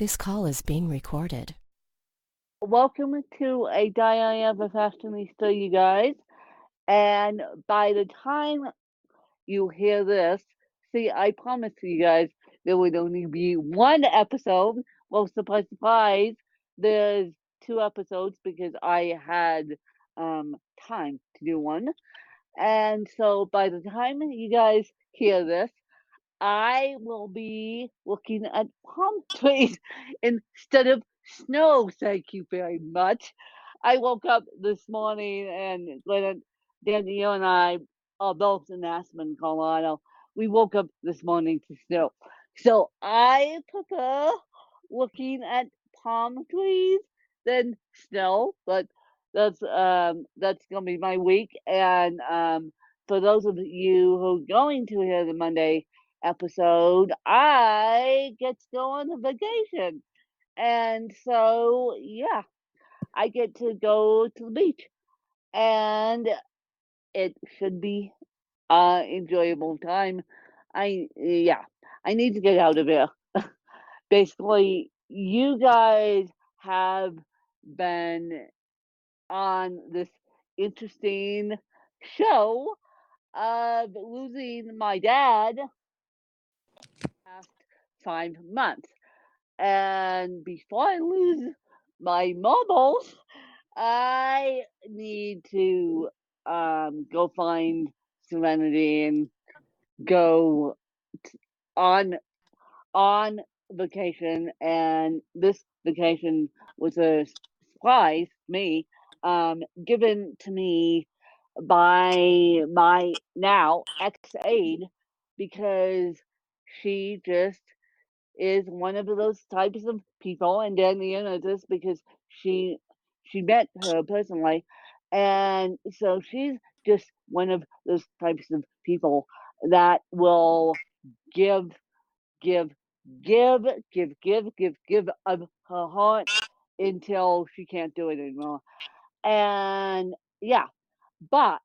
This call is being recorded. Welcome to a Diary of a Fashionista, you guys. And by the time you hear this, see, I promised you guys there would only be one episode. Well, surprise, surprise, there's two episodes because I had time to do one. And so by the time you guys hear this, I will be looking at palm trees instead of snow. Thank you very much. I woke up this morning and Danielle and I are both in Aspen, Colorado. We woke up this morning to snow. So I prefer looking at palm trees than snow, but that's gonna be my week. And for those of you who are going to hear the Monday episode, I get to go on a vacation. And so, yeah, I get to go to the beach. And it should be enjoyable time. Yeah, I need to get out of here. Basically, you guys have been on this interesting show of losing my dad past 5 months. And before I lose my marbles, I need to go find serenity and go on on vacation. And this vacation was a surprise to me, given to me by my now ex aide because she just is one of those types of people, and Danielle knows this because she met her personally, and so she's just one of those types of people that will give, give, give of her heart until she can't do it anymore. And yeah, but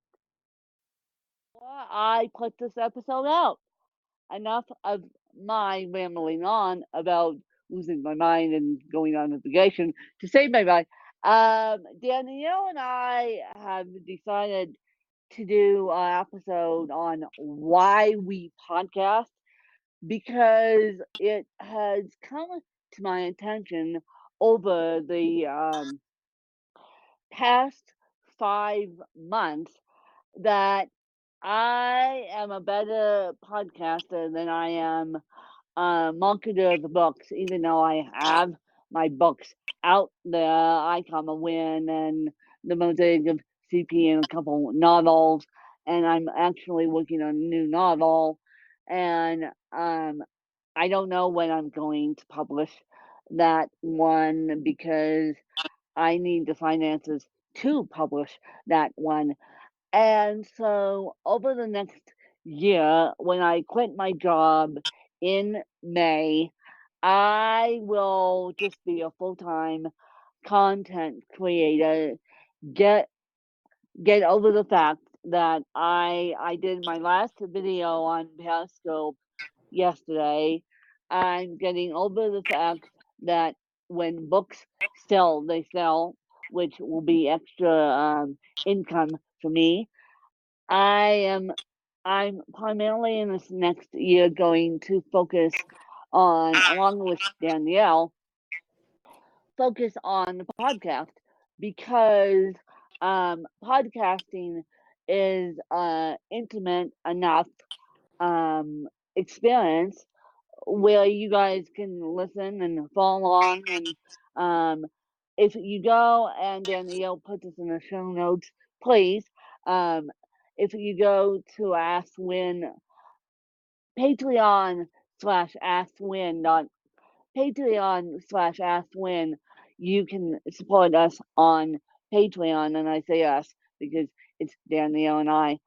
I put this episode out, enough of my rambling on about losing my mind and going on a vacation to save my mind. Danielle and I have decided to do an episode on why we podcast because it has come to my attention over the past 5 months that I am a better podcaster than I am marketer of the books, even though I have my books out there. I Come a Win and The Mosaic of CP and a couple novels, and I'm actually working on a new novel. And I don't know when I'm going to publish that one because I need the finances to publish that one. And so over the next year, when I quit my job in May, I will just be a full-time content creator. Get get over the fact that I did my last video on Periscope yesterday. I'm getting over the fact that when books sell, they sell, which will be extra income for me. I am I'm primarily in this next year going to focus on, along with Danielle, focus on the podcast because podcasting is intimate enough experience where you guys can listen and follow along. And if you go, and Danielle put this in the show notes, please, um, if you go to Ask Win, Patreon slash Ask Win, not Patreon slash Ask Win, you can support us on Patreon. And I say us because it's Danielle and I.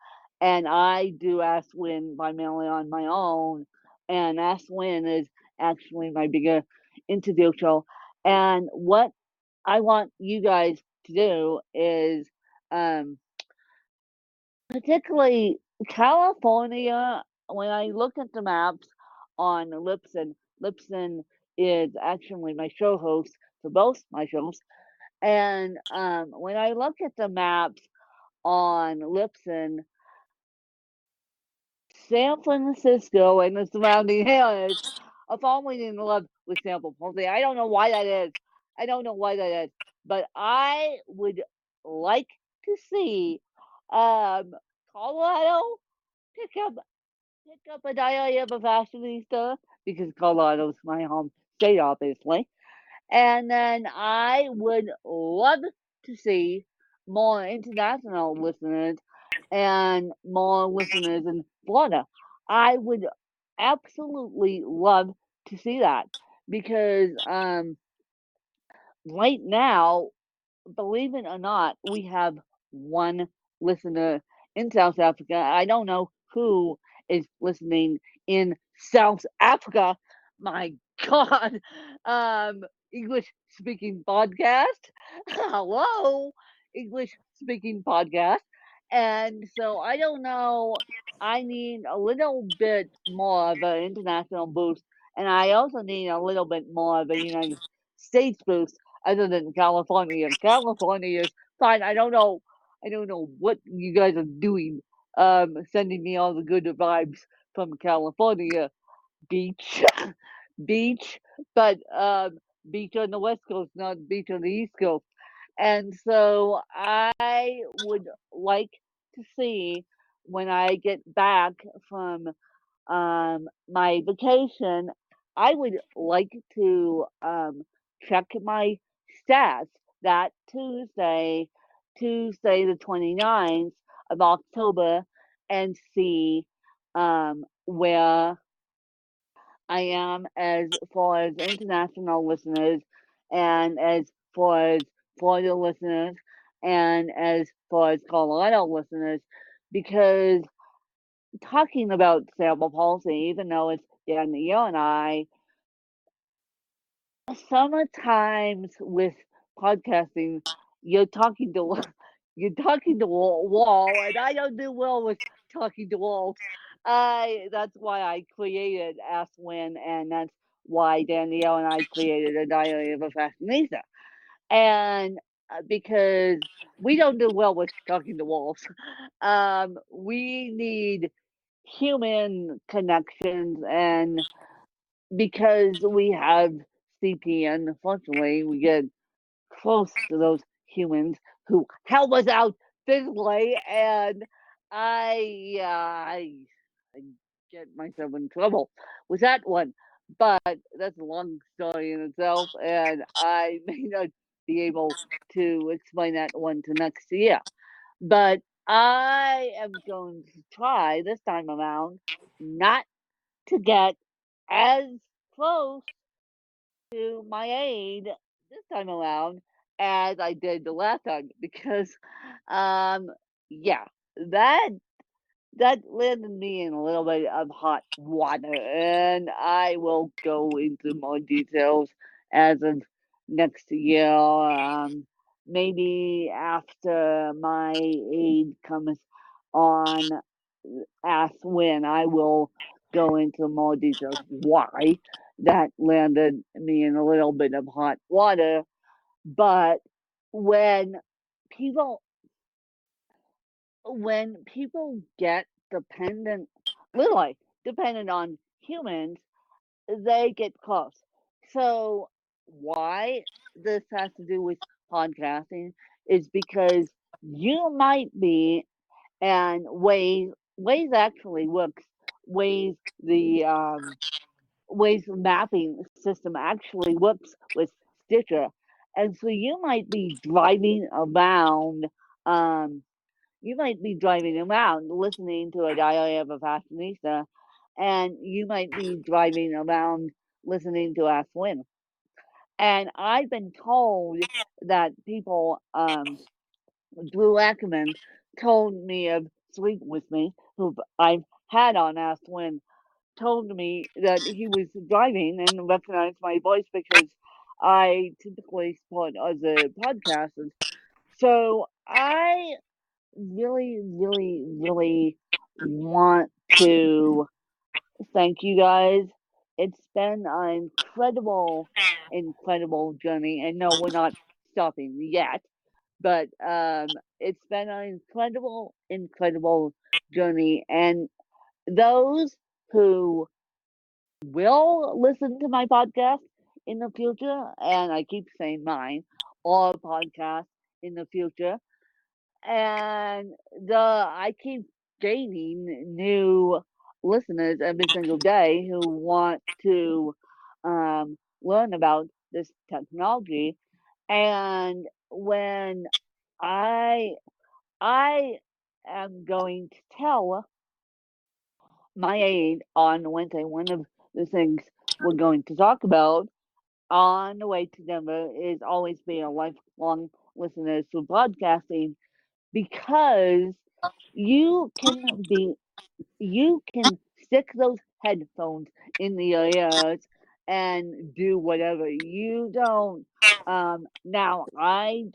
And I do Ask Win primarily on my own. And Ask Win is actually my bigger interview show. And what I want you guys to do is, um, particularly California, when I look at the maps on Lipson is actually my show host for both my shows. And when I look at the maps on Lipson, San Francisco and the surrounding areas are falling in love with cerebral palsy. I don't know why that is. I don't know why that is. But I would like to see um, Colorado pick up a diarrhea of a fashionista because Colorado's my home state, obviously. And then I would love to see more international listeners and more listeners in Florida. I would absolutely love to see that because right now, believe it or not, we have one listener in South Africa. I don't know who is listening in South Africa. My God. Um, English speaking podcast. Hello, English speaking podcast. And so I don't know. I need a little bit more of an international boost. And I also need a little bit more of a United States boost other than California. California is fine. I don't know. I don't know what you guys are doing. Sending me all the good vibes from California beach, beach, but beach on the west coast, not beach on the east coast. And so I would like to see when I get back from my vacation, I would like to check my stats that Tuesday the 29th of October, and see where I am as far as international listeners, and as far as Florida listeners, and as far as Colorado listeners, because talking about cerebral palsy, even though it's Danielle and I, sometimes with podcasting, you're talking to you're talking to a wall, and I don't do well with talking to walls. I That's why I created Ask When, and that's why Danielle and I created a Diary of a Fashionista, and because we don't do well with talking to walls. We need human connections, and because we have CPN, unfortunately, we get close to those humans who help us out physically, and I get myself in trouble with that one. But that's a long story in itself, and I may not be able to explain that one to next year. But I am going to try this time around not to get as close to my aid this time around as I did the last time because, um, yeah, that landed me in a little bit of hot water, and I will go into more details as of next year. Maybe after my aid comes on, Ask When, I will go into more details why that landed me in a little bit of hot water. But when people get dependent, literally dependent on humans, they get close. So why this has to do with podcasting is because you might be, and Waze actually works. Waze the Waze mapping system actually works with Stitcher, and so you might be driving around. Um, you might be driving around listening to a Diary of a Fashionista, and you might be driving around listening to Ask When. And I've been told that people, Drew Ackerman told me of Sleep With Me, who I've had on Ask When, told me that he was driving and recognized my voice because I typically support other podcasters. So I really, really, really want to thank you guys it's been an incredible, incredible journey. And no, we're not stopping yet, but it's been an incredible, incredible journey. And those who will listen to my podcast in the future, and I keep saying mine, all podcasts in the future, and I keep gaining new listeners every single day who want to learn about this technology. And when I I am going to tell my aide on Wednesday, one of the things we're going to talk about on the way to Denver is always being a lifelong listener to broadcasting, because you can be you can stick those headphones in the ears and do whatever. You don't now I'm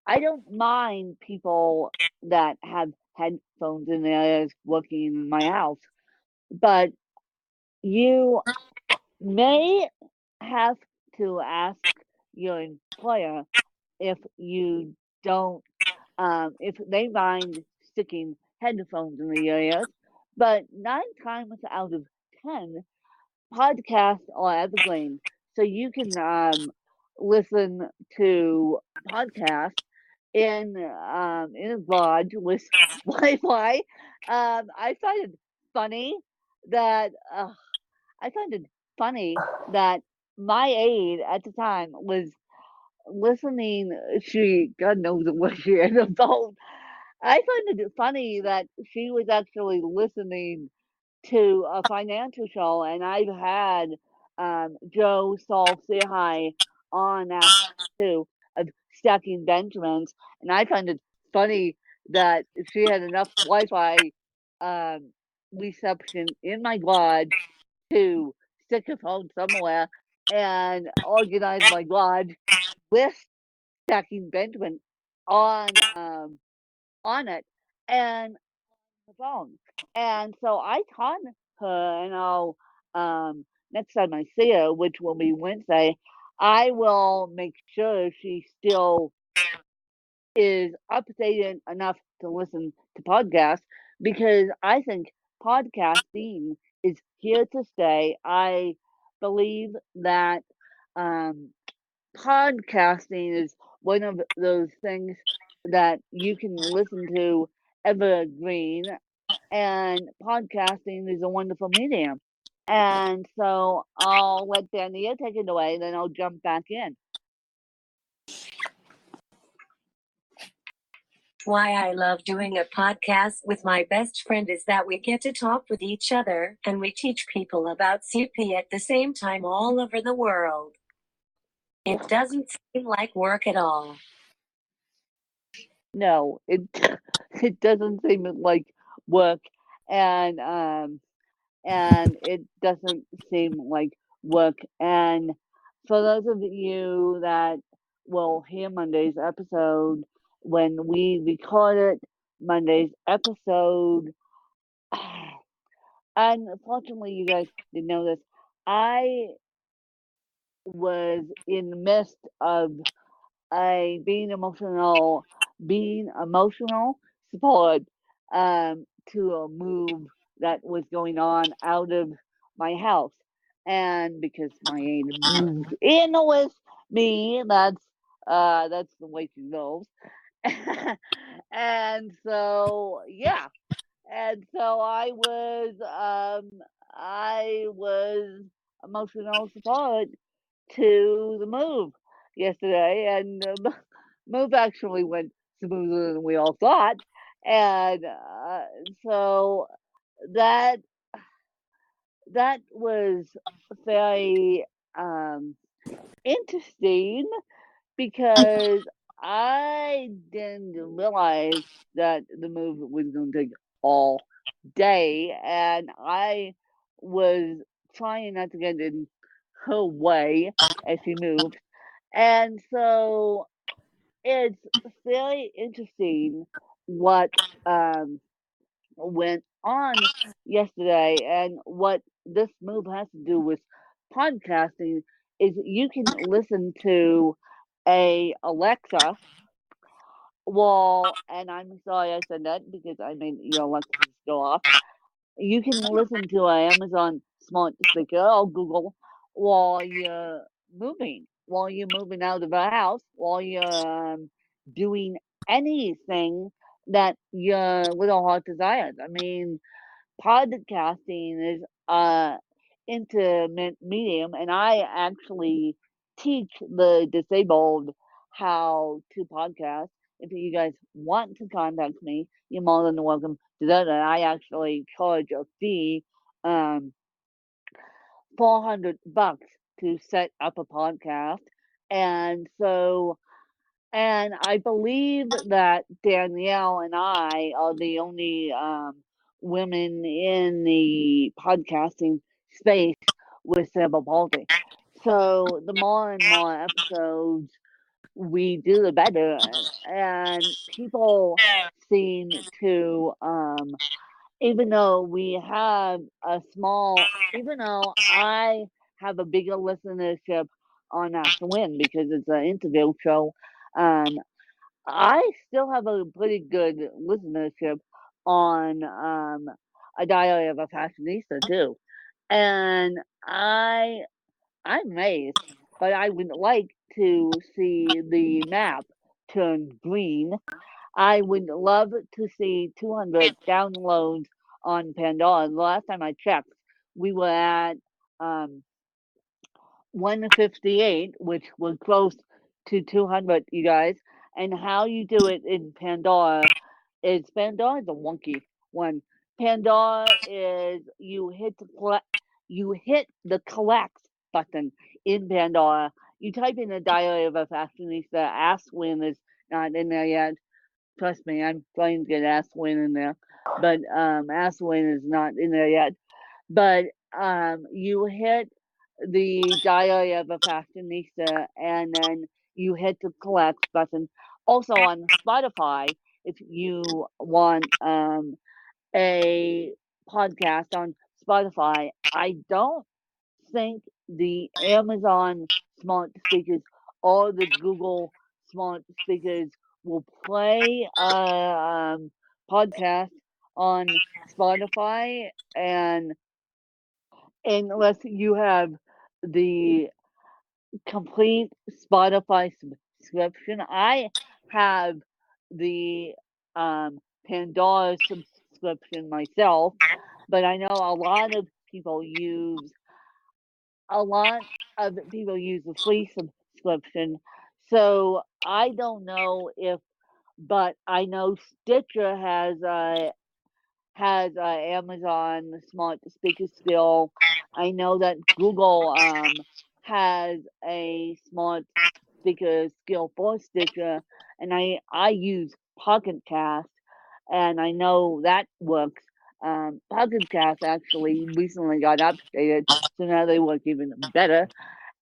I don't mind people that have headphones in their ears working in my house, but you may have to ask your employer if you don't if they mind sticking headphones in the ears. But 9 times out of 10, podcasts are evergreen. So you can listen to podcasts in a lodge with Wi-Fi. I find it funny that I find it funny that my aide at the time was listening. She, God knows what she had a phone. I find it funny that she was actually listening to a financial show, and I've had Joe Saul Hi on that too, of Stacking Benjamins, and I find it funny that she had enough Wi-Fi um, reception in my garage to stick a phone somewhere and organize my garage with Stacking Benjamin on on it and the phone. And so I taught her, and I'll next time I see her, which will be Wednesday, I will make sure she still is updated enough to listen to podcasts, because I think podcasting is here to stay. I believe that um, podcasting is one of those things that you can listen to evergreen, and podcasting is a wonderful medium. And so I'll let Dania take it away, then I'll jump back in. Why I love doing a podcast with my best friend is that we get to talk with each other and we teach people about CP at the same time all over the world. It doesn't seem like work at all. No, it it doesn't seem like work, and it doesn't seem like work. And for those of you that will hear Monday's episode, when we recorded Monday's episode, unfortunately, you guys didn't know this. I was in the midst of being emotional support to a move that was going on out of my house. And because my aide moved in with me, that's the way she goes. And so yeah, and so I was emotional support to the move yesterday, and the move actually went smoother than we all thought. And so that that was very interesting, because I didn't realize that the move was going to take all day, and I was trying not to get in her way as she moved. And so it's very interesting what um, went on yesterday, and what this move has to do with podcasting is you can listen to a Alexa. Well, and I'm sorry I said that because I made your Alexa go off. You can listen to an Amazon smart speaker or Google while you're moving out of the house, while you're doing anything that your little heart desires. I mean, podcasting is a intimate medium, and I actually teach the disabled how to podcast. If you guys want to contact me, you're more than welcome to do that. I actually charge a fee, um, $400 to set up a podcast, and so and I believe that Danielle and I are the only women in the podcasting space with cerebral palsy. So the more and more episodes we do, the better. And people seem to, even though we have even though I have a bigger listenership on Ask to Win because it's an interview show, um, I still have a pretty good listenership on a Diary of a Fashionista too, and I'm amazed, but I would like to see the map turn green. I would love to see 200 downloads on Pandora. The last time I checked, we were at um, 158, which was close to 200, you guys. And how you do it in Pandora is Pandora is a wonky one. Pandora is you hit the collect button in Pandora. You type in the Diary of a Fashionista. Ask Win is not in there yet. Trust me, I'm trying to get Ask Win in there, but Ask Win is not in there yet. But you hit the Diary of a Fashionista, and then you hit the collect button. Also on Spotify, if you want a podcast on Spotify, I don't think the Amazon smart speakers or the Google smart speakers will play a podcast on Spotify, and unless you have the complete Spotify subscription. I have the Pandora subscription myself, but I know a lot of people use the free subscription. So I don't know if, but I know Stitcher has Amazon smart speaker skill. I know that Google has a smart speaker skill for Stitcher, and I use Pocket Cast, and I know that works. Pocket Cast actually recently got updated, so now they work even better.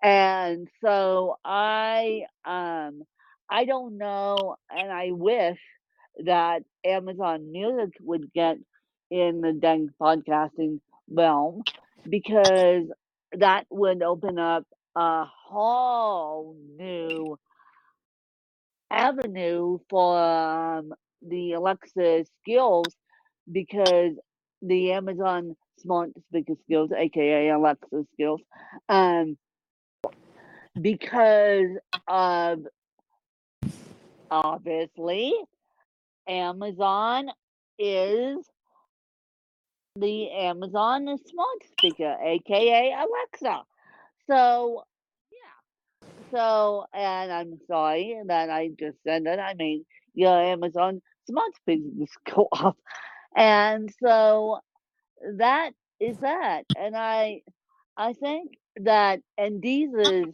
And so I don't know, and I wish that Amazon Music would get in the dang podcasting realm because that would open up a whole new avenue for the Alexa skills because the Amazon smart speaker skills, aka Alexa skills, um, because of obviously Amazon is the Amazon smart speaker, aka Alexa. So and I'm sorry that I just said that. I mean, your Amazon smart speaker just go off, and so that is that. And I think that, and these is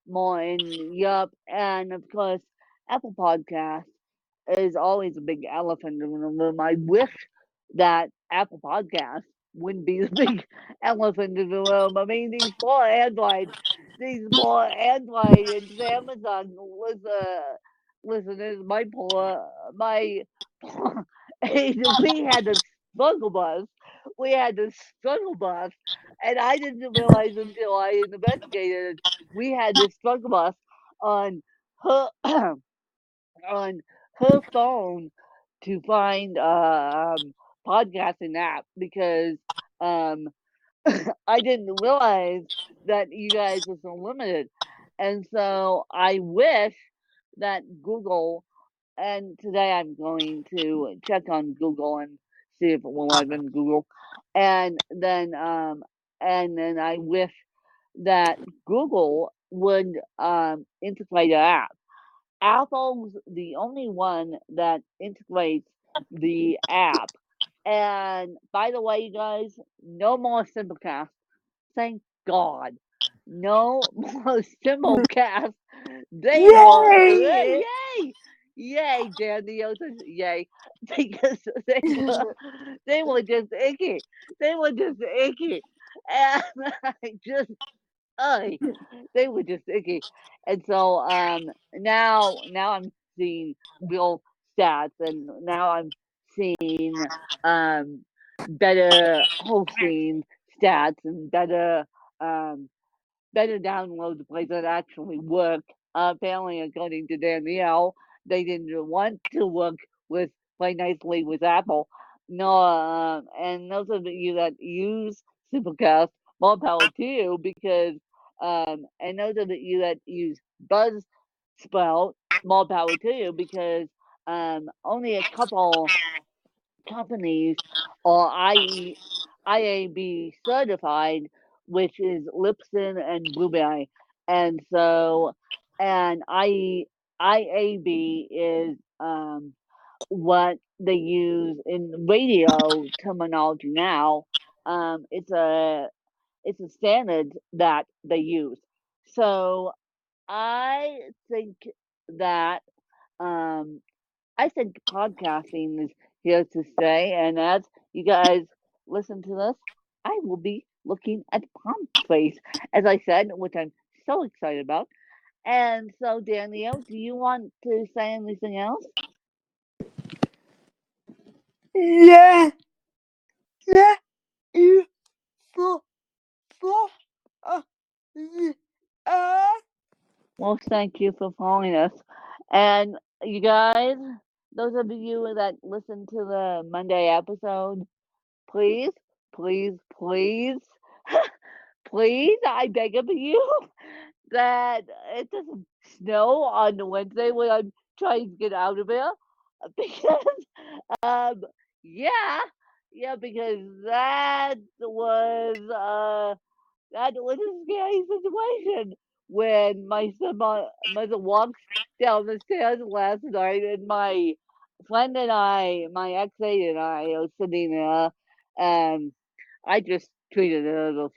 more in Europe, and of course, Apple Podcast is always a big elephant in the room. I wish that Apple Podcast wouldn't be the big elephant in the room. I mean, these poor Androids, and Amazon was listeners, my we had the struggle bus. We had the struggle bus, and I didn't realize until I investigated. We had this struggle bus on her on her phone to find podcasting app because um I didn't realize that you guys was unlimited. And so I wish that Google, and today I'm going to check on Google and see if it will live in Google. And then I wish that Google would integrate an app. Apple's the only one that integrates the app. And by the way, you guys, no more Simplecast. Thank God. No more Simplecast. They will, Yay! yay, yay, Danny, yay, because they were just icky. They were just icky, and I just, ugh, they were just icky. And so now I'm seeing real stats, and now I'm seeing um better hosting stats and um better download plays that actually work. Apparently, according to Danielle, they didn't want to work with Play Nicely with Apple. No, and those of you that use Supercast, more power to you because, and those of you that use Buzzsprout, more power to you because only a couple companies are IAB certified, which is Lipson and Blueberry. And so, and IAB is what they use in radio terminology now. It's a standard that they use. So I think that um, I think podcasting is here to stay, and as you guys listen to this, I will be looking at Palm Place, as I said, which I'm so excited about. And so, Danielle, do you want to say anything else? Yeah, yeah, you so, uh, uh, Well, thank you for following us. And you guys, those of you that listen to the Monday episode, please, please, please, please, I beg of you, that it doesn't snow on Wednesday when I'm trying to get out of here because um yeah, yeah, because that was a scary situation when my mother walks down the stairs last night and my friend and I, my ex-aide and I are sitting there and I just treated it as a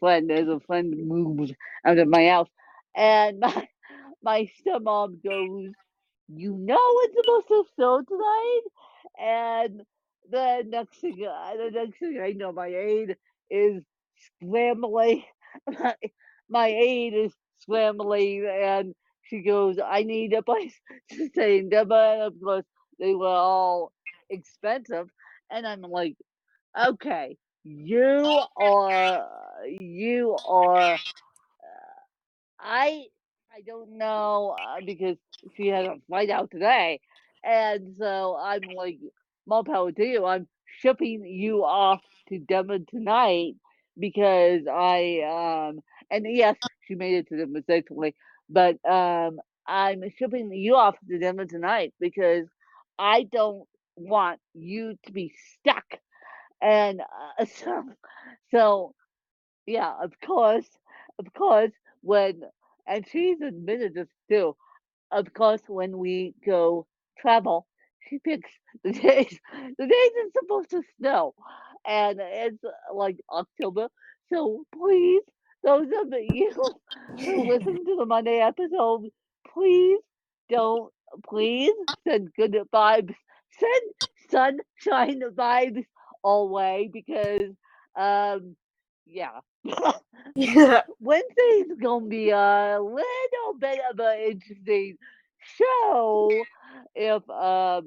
friend moves out of my house. And my stepmom goes, "You know it's supposed to snow tonight?" And the next thing I know, my aide is scrambling. My, my aide is scrambling, and she goes, "I need a place to stay in Denver." And of course, they were all expensive, and I'm like, "Okay, you are I I don't know because she had a flight out today, and so I'm like, more power to you. I'm shipping you off to Denver tonight because and yes, she made it to Denver safely, but I'm shipping you off to Denver tonight because I don't want you to be stuck. And so yeah, of course, when and she's admitted this too. Of course, when we go travel, she picks the days it's supposed to snow, and it's like October. So please, those of you who listen to the Monday episode, please don't please send good vibes, send sunshine vibes all way because yeah. yeah, Wednesday's gonna be a little bit of an interesting show if I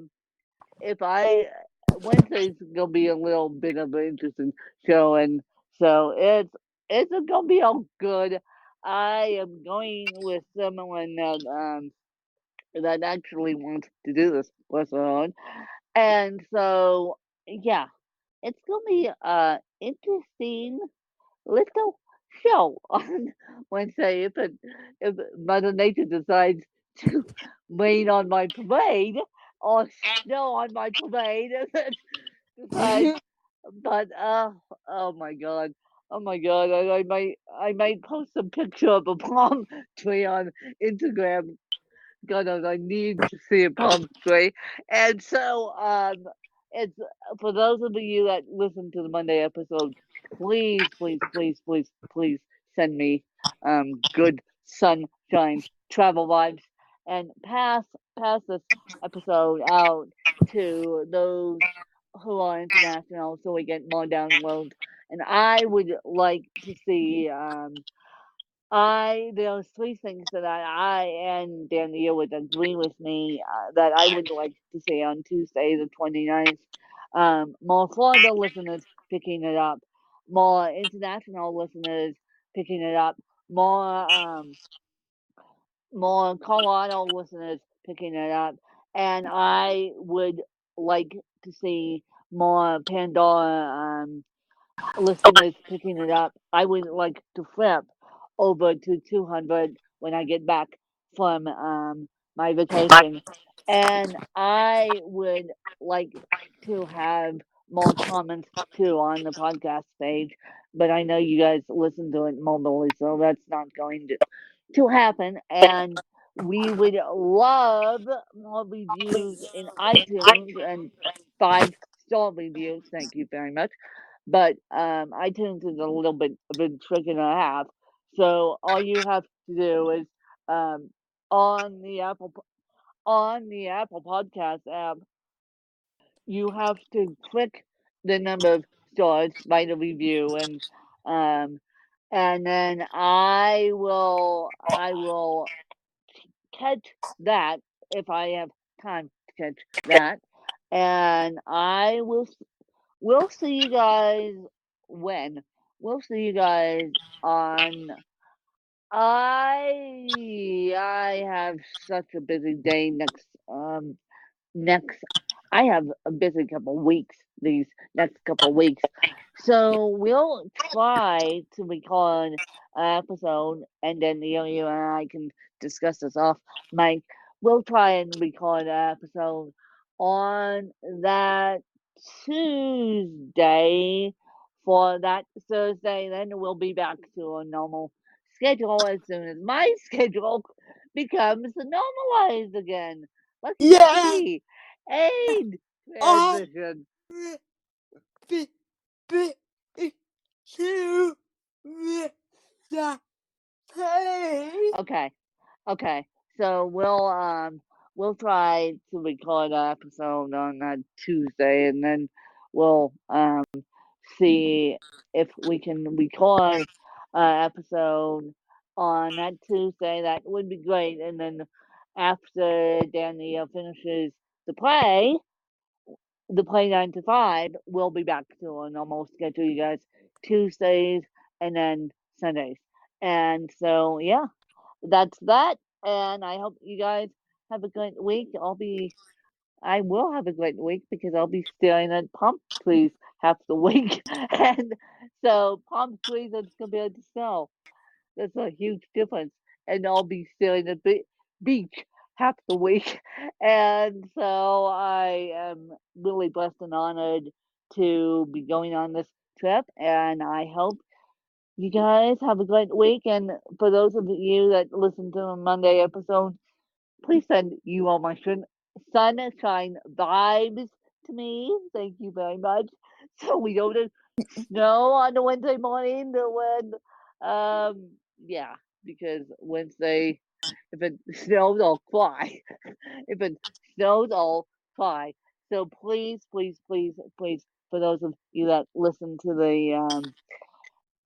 Wednesday's gonna be a little bit of an interesting show, and so it's gonna be all good. I am going with someone that actually wants to do this episode, and so yeah, it's gonna be a interesting little show on Wednesday if Mother Nature decides to rain on my parade or snow on my parade and then decides. But oh my god. Oh my god, I might post a picture of a palm tree on Instagram. God knows I need to see a palm tree. And so it's for those of you that listen to the Monday episode, please, please, please, please, please send me good sunshine travel vibes and pass this episode out to those who are international so we get more downloads. And I would like to see there's three things that I and Danielle would agree with me that I would like to see on Tuesday the 29th. More Florida listeners picking it up, more international listeners picking it up, more Colorado listeners picking it up, and I would like to see more Pandora listeners picking it up. I would like to flip over to 200 when I get back from my vacation. And I would like to have more comments too on the podcast page, but I know you guys listen to it mobilely, so that's not going to happen. And we would love more reviews in iTunes and 5-star reviews. Thank you very much. But iTunes is a little bit of a trick and a half. So all you have to do is um, on the Apple Podcast app, you have to click the number of stars, write a review, um, and then I will catch that if I have time to catch that, and we'll see you guys when. We'll see you guys on. I have such a busy day next. I have a busy couple weeks these next couple weeks, so we'll try to record an episode, and then you and I can discuss this off mic. We'll try and record an episode on that Tuesday for that Thursday. Then we'll be back to a normal schedule as soon as my schedule becomes normalized again. Lucky Yeah. me. Aid I transition. be to the place. Okay. So we'll try to record an episode on that Tuesday, and then we'll see if we can record an episode on that Tuesday. That would be great. And then after Danielle finishes the play, the play 9 to 5, we'll be back to a normal schedule, you guys. Tuesdays and then Sundays. And so, yeah, that's that. And I hope you guys have a great week. I will have a great week because I'll be staring at palm trees half the week. And so, palm trees as compared to snow. That's a huge difference. And I'll be staring at the beach half the week. And so I am really blessed and honored to be going on this trip. And I hope you guys have a great week. And for those of you that listen to the Monday episode, please send you all my sunshine vibes to me. Thank you very much. So we don't have snow on the Wednesday morning when yeah, because Wednesday if it snows I'll cry. If it snows I'll cry. So please, please, please, please, for those of you that listen to the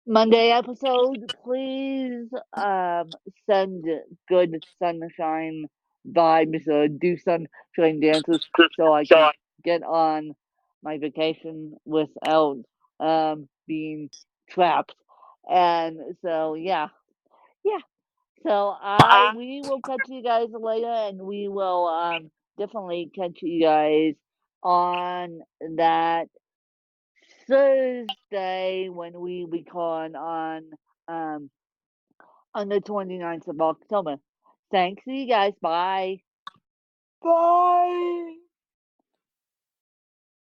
Monday episode, please send good sunshine by Mr. Doosan Train Dances so I can get on my vacation without being trapped. And so yeah. So we will catch you guys later, and we will definitely catch you guys on that Thursday when we record um on the 29th of October. Thanks, you guys. Bye. Bye.